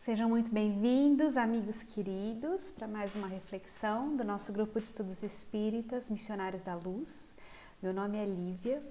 Sejam muito bem-vindos, amigos queridos, para mais uma reflexão do nosso grupo de estudos espíritas, Missionários da Luz. Meu nome é Lívia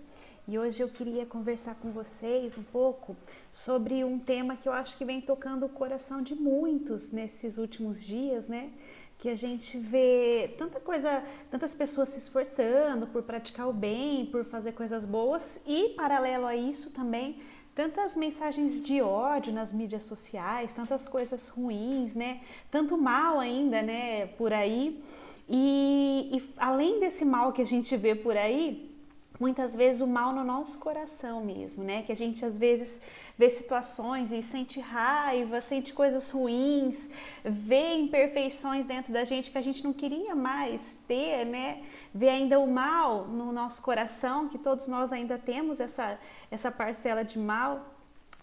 e hoje eu queria conversar com vocês um pouco sobre um tema que eu acho que vem tocando o coração de muitos nesses últimos dias, né? Que a gente vê tanta coisa, tantas pessoas se esforçando por praticar o bem, por fazer coisas boas e, paralelo a isso também, tantas mensagens de ódio nas mídias sociais, tantas coisas ruins, né? Tanto mal ainda, né, por aí. E além desse mal que a gente vê por aí, muitas vezes o mal no nosso coração mesmo, né? Que a gente às vezes vê situações e sente raiva, sente coisas ruins, vê imperfeições dentro da gente que a gente não queria mais ter, né? Vê ainda o mal no nosso coração, que todos nós ainda temos essa parcela de mal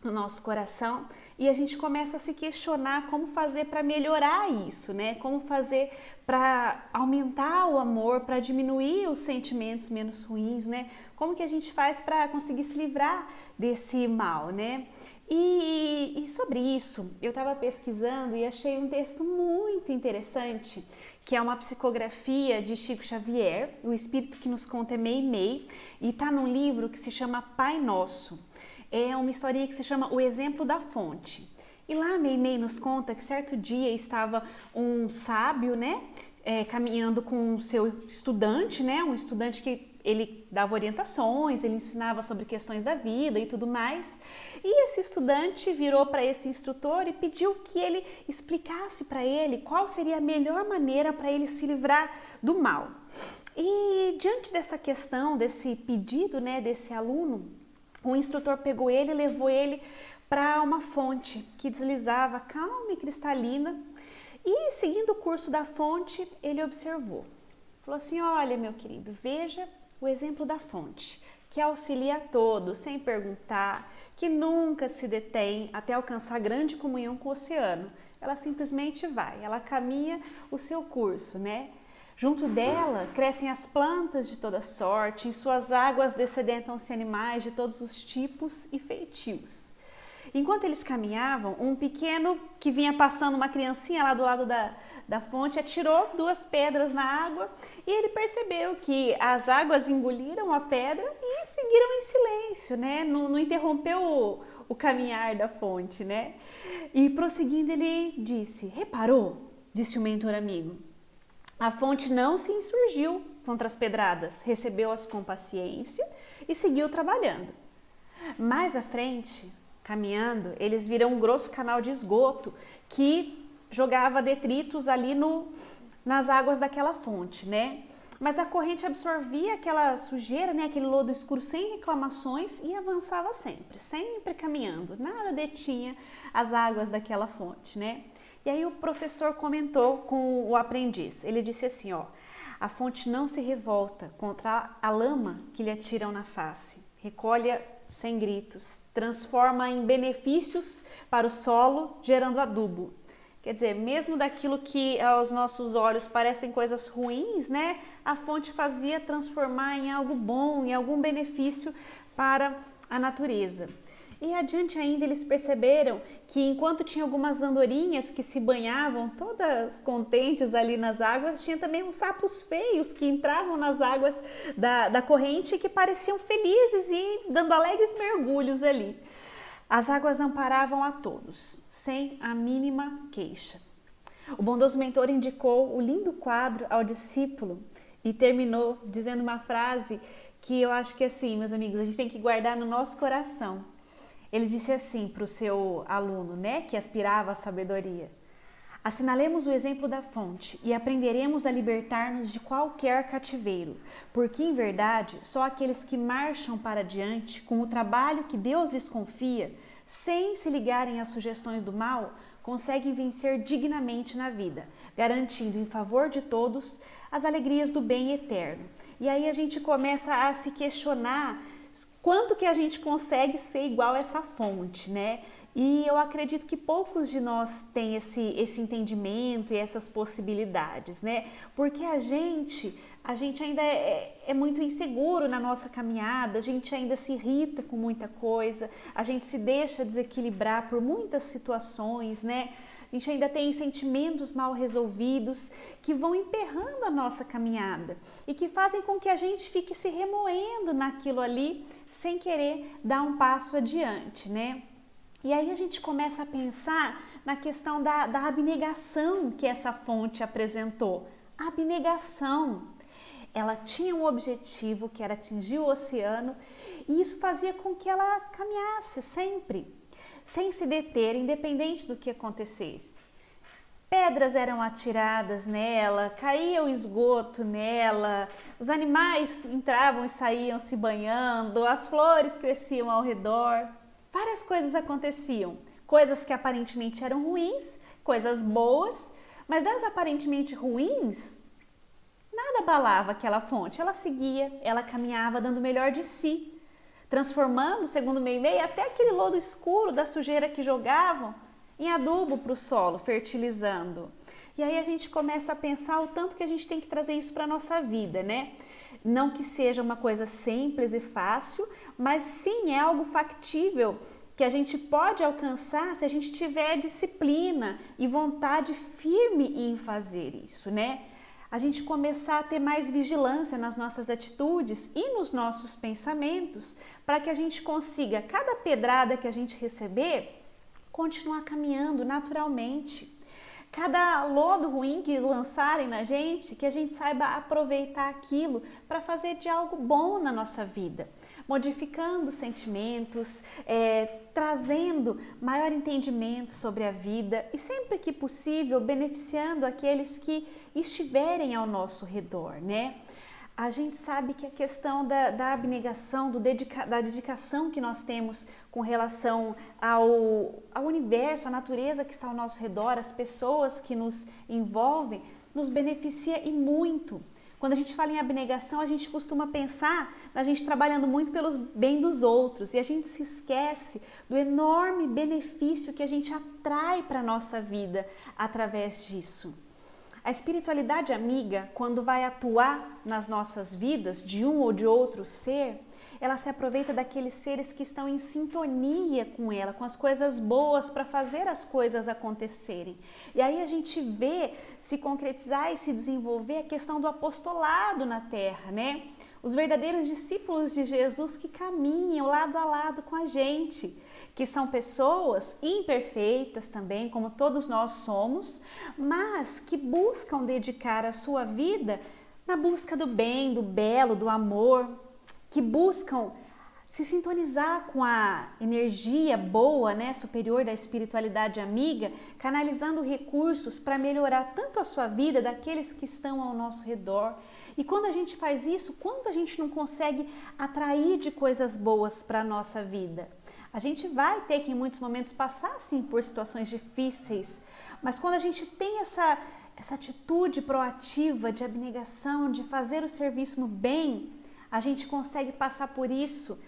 no nosso coração, e a gente começa a se questionar como fazer para melhorar isso, né? Como fazer para aumentar o amor, para diminuir os sentimentos menos ruins, né? Como que a gente faz para conseguir se livrar desse mal, né? E sobre isso, eu estava pesquisando e achei um texto muito interessante, que é uma psicografia de Chico Xavier, O Espírito que nos conta é Meimei, e está num livro que se chama Pai Nosso. É uma historinha que se chama O Exemplo da Fonte. E lá Meimei nos conta que certo dia estava um sábio, né, caminhando com o seu estudante, né, um estudante que ele dava orientações, ele ensinava sobre questões da vida e tudo mais. E esse estudante virou para esse instrutor e pediu que ele explicasse para ele qual seria a melhor maneira para ele se livrar do mal. E diante dessa questão, desse pedido, né, desse aluno, o instrutor pegou ele e levou ele para uma fonte que deslizava calma e cristalina, e seguindo o curso da fonte, ele observou. Falou assim: olha, meu querido, veja o exemplo da fonte, que auxilia a todos, sem perguntar, que nunca se detém até alcançar grande comunhão com o oceano. Ela simplesmente vai, ela caminha o seu curso, né? Junto dela crescem as plantas de toda sorte, em suas águas descedentam-se animais de todos os tipos e feitios. Enquanto eles caminhavam, um pequeno que vinha passando, uma criancinha lá do lado da fonte, atirou 2 pedras na água e ele percebeu que as águas engoliram a pedra e seguiram em silêncio, né? Não interrompeu o caminhar da fonte, né? E prosseguindo ele disse: reparou, disse o mentor amigo, a fonte não se insurgiu contra as pedradas, recebeu-as com paciência e seguiu trabalhando. Mais à frente, caminhando, eles viram um grosso canal de esgoto que jogava detritos ali nas águas daquela fonte, né? Mas a corrente absorvia aquela sujeira, né, aquele lodo escuro sem reclamações e avançava sempre caminhando, nada detinha as águas daquela fonte, né? E aí o professor comentou com o aprendiz, ele disse assim, ó: a fonte não se revolta contra a lama que lhe atiram na face, recolhe-a sem gritos, transforma em benefícios para o solo, gerando adubo. Quer dizer, mesmo daquilo que aos nossos olhos parecem coisas ruins, né? A fonte fazia transformar em algo bom, em algum benefício para a natureza. E adiante ainda eles perceberam que enquanto tinha algumas andorinhas que se banhavam todas contentes ali nas águas, tinha também uns sapos feios que entravam nas águas da corrente e que pareciam felizes e dando alegres mergulhos ali. As águas amparavam a todos, sem a mínima queixa. O bondoso mentor indicou o lindo quadro ao discípulo e terminou dizendo uma frase que eu acho que assim, meus amigos, a gente tem que guardar no nosso coração. Ele disse assim para o seu aluno, né, que aspirava à sabedoria: assinalemos o exemplo da fonte e aprenderemos a libertar-nos de qualquer cativeiro, porque em verdade só aqueles que marcham para diante com o trabalho que Deus lhes confia, sem se ligarem às sugestões do mal, conseguem vencer dignamente na vida, garantindo em favor de todos as alegrias do bem eterno. E aí a gente começa a se questionar quanto que a gente consegue ser igual a essa fonte, né? E eu acredito que poucos de nós têm esse entendimento e essas possibilidades, né? Porque a gente a gente ainda é muito inseguro na nossa caminhada, a gente ainda se irrita com muita coisa, a gente se deixa desequilibrar por muitas situações, né? A gente ainda tem sentimentos mal resolvidos que vão emperrando a nossa caminhada e que fazem com que a gente fique se remoendo naquilo ali sem querer dar um passo adiante, né? E aí a gente começa a pensar na questão da abnegação que essa fonte apresentou. A abnegação. Ela tinha um objetivo que era atingir o oceano e isso fazia com que ela caminhasse sempre, sem se deter, independente do que acontecesse. Pedras eram atiradas nela, caía o esgoto nela, os animais entravam e saíam se banhando, as flores cresciam ao redor, várias coisas aconteciam, coisas que aparentemente eram ruins, coisas boas, mas das aparentemente ruins, nada abalava aquela fonte, ela seguia, ela caminhava dando o melhor de si, transformando, segundo Meimei, até aquele lodo escuro da sujeira que jogavam em adubo para o solo, fertilizando. E aí a gente começa a pensar o tanto que a gente tem que trazer isso para a nossa vida, né? Não que seja uma coisa simples e fácil, mas sim é algo factível que a gente pode alcançar se a gente tiver disciplina e vontade firme em fazer isso, né? A gente começar a ter mais vigilância nas nossas atitudes e nos nossos pensamentos, para que a gente consiga, cada pedrada que a gente receber, continuar caminhando naturalmente. Cada lodo ruim que lançarem na gente, que a gente saiba aproveitar aquilo para fazer de algo bom na nossa vida, modificando sentimentos, trazendo maior entendimento sobre a vida e sempre que possível beneficiando aqueles que estiverem ao nosso redor, né? A gente sabe que a questão da abnegação, da dedicação que nós temos com relação ao universo, à natureza que está ao nosso redor, as pessoas que nos envolvem, nos beneficia e muito. Quando a gente fala em abnegação, a gente costuma pensar na gente trabalhando muito pelo bem dos outros e a gente se esquece do enorme benefício que a gente atrai para a nossa vida através disso. A espiritualidade amiga, quando vai atuar nas nossas vidas, de um ou de outro ser, ela se aproveita daqueles seres que estão em sintonia com ela, com as coisas boas, para fazer as coisas acontecerem. E aí a gente vê se concretizar e se desenvolver a questão do apostolado na Terra, né? Os verdadeiros discípulos de Jesus que caminham lado a lado com a gente, que são pessoas imperfeitas também, como todos nós somos, mas que buscam dedicar a sua vida na busca do bem, do belo, do amor, que buscam se sintonizar com a energia boa, né, superior da espiritualidade amiga, canalizando recursos para melhorar tanto a sua vida daqueles que estão ao nosso redor. E quando a gente faz isso, quanto a gente não consegue atrair de coisas boas para a nossa vida? A gente vai ter que em muitos momentos passar sim por situações difíceis, mas quando a gente tem essa atitude proativa de abnegação, de fazer o serviço no bem, a gente consegue passar por isso,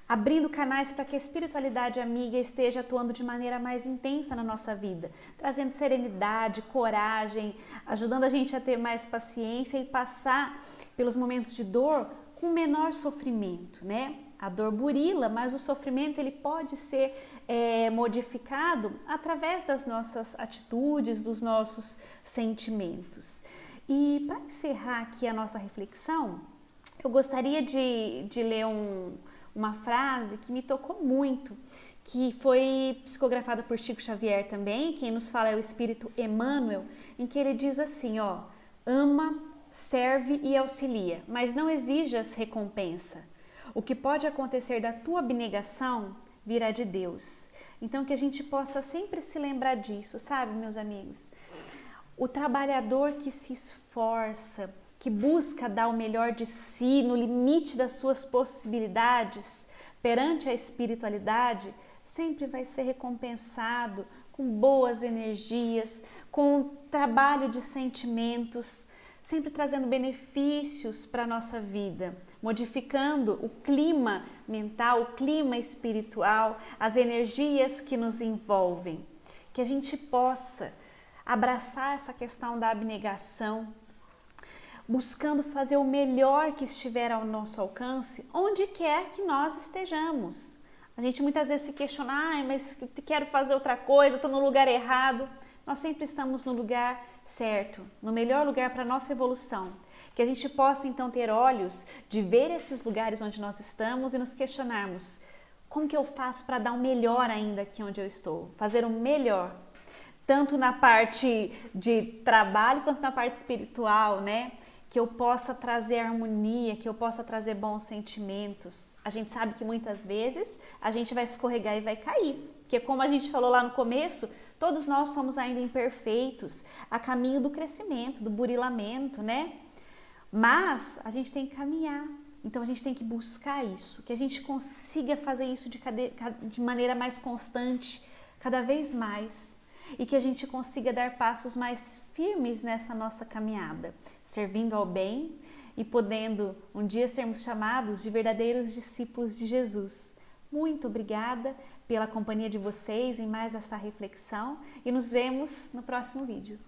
abrindo canais para que a espiritualidade amiga esteja atuando de maneira mais intensa na nossa vida, trazendo serenidade, coragem, ajudando a gente a ter mais paciência e passar pelos momentos de dor com menor sofrimento, né? A dor burila, mas o sofrimento ele pode ser modificado através das nossas atitudes, dos nossos sentimentos. E para encerrar aqui a nossa reflexão, eu gostaria de ler uma frase que me tocou muito, que foi psicografada por Chico Xavier também, quem nos fala é o Espírito Emmanuel, em que ele diz assim, ó, ama, serve e auxilia, mas não exijas recompensa. O que pode acontecer da tua abnegação virá de Deus. Então que a gente possa sempre se lembrar disso, sabe, meus amigos? O trabalhador que se esforça, que busca dar o melhor de si no limite das suas possibilidades perante a espiritualidade, sempre vai ser recompensado com boas energias, com trabalho de sentimentos, sempre trazendo benefícios para a nossa vida, modificando o clima mental, o clima espiritual, as energias que nos envolvem. Que a gente possa abraçar essa questão da abnegação. buscando fazer o melhor que estiver ao nosso alcance, onde quer que nós estejamos. A gente muitas vezes se questiona, mas quero fazer outra coisa, estou no lugar errado. Nós sempre estamos no lugar certo, no melhor lugar para a nossa evolução. Que a gente possa então ter olhos de ver esses lugares onde nós estamos e nos questionarmos, como que eu faço para dar o melhor ainda aqui onde eu estou? Fazer o melhor, tanto na parte de trabalho quanto na parte espiritual, né? Que eu possa trazer harmonia, que eu possa trazer bons sentimentos. A gente sabe que muitas vezes a gente vai escorregar e vai cair, porque como a gente falou lá no começo, todos nós somos ainda imperfeitos, a caminho do crescimento, do burilamento, né? Mas a gente tem que caminhar, então a gente tem que buscar isso, que a gente consiga fazer isso de maneira mais constante, cada vez mais. E que a gente consiga dar passos mais firmes nessa nossa caminhada, servindo ao bem e podendo um dia sermos chamados de verdadeiros discípulos de Jesus. Muito obrigada pela companhia de vocês em mais essa reflexão e nos vemos no próximo vídeo.